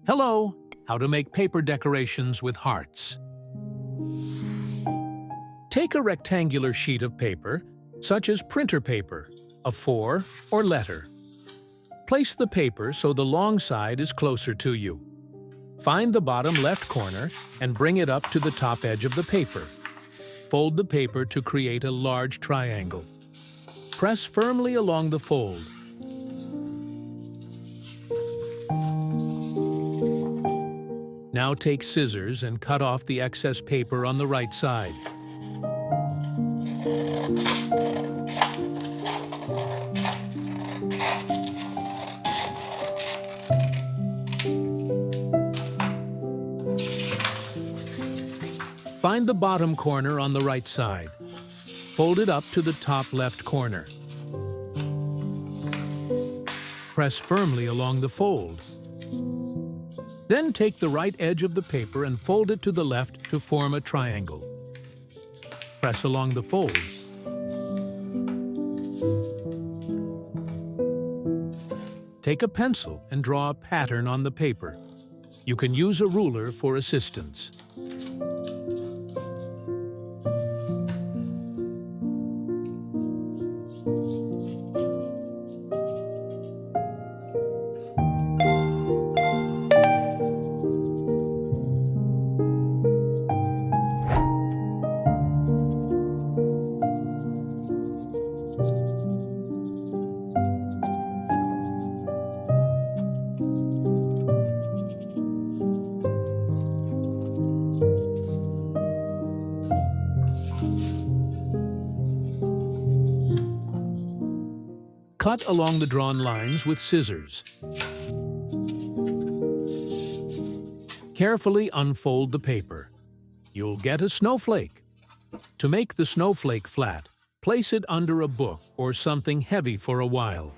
Hello! How to make paper decorations with hearts. Take a rectangular sheet of paper, such as printer paper, a 4 or letter. Place the paper so the long side is closer to you. Find the bottom left corner and bring it up to the top edge of the paper. Fold the paper to create a large triangle. Press firmly along the fold. Now take scissors and cut off the excess paper on the right side. Find the bottom corner on the right side. Fold it up to the top left corner. Press firmly along the fold. Then take the right edge of the paper and fold it to the left to form a triangle. Press along the fold. Take a pencil and draw a pattern on the paper. You can use a ruler for assistance. Cut along the drawn lines with scissors. Carefully unfold the paper. You'll get a snowflake. To make the snowflake flat, place it under a book or something heavy for a while.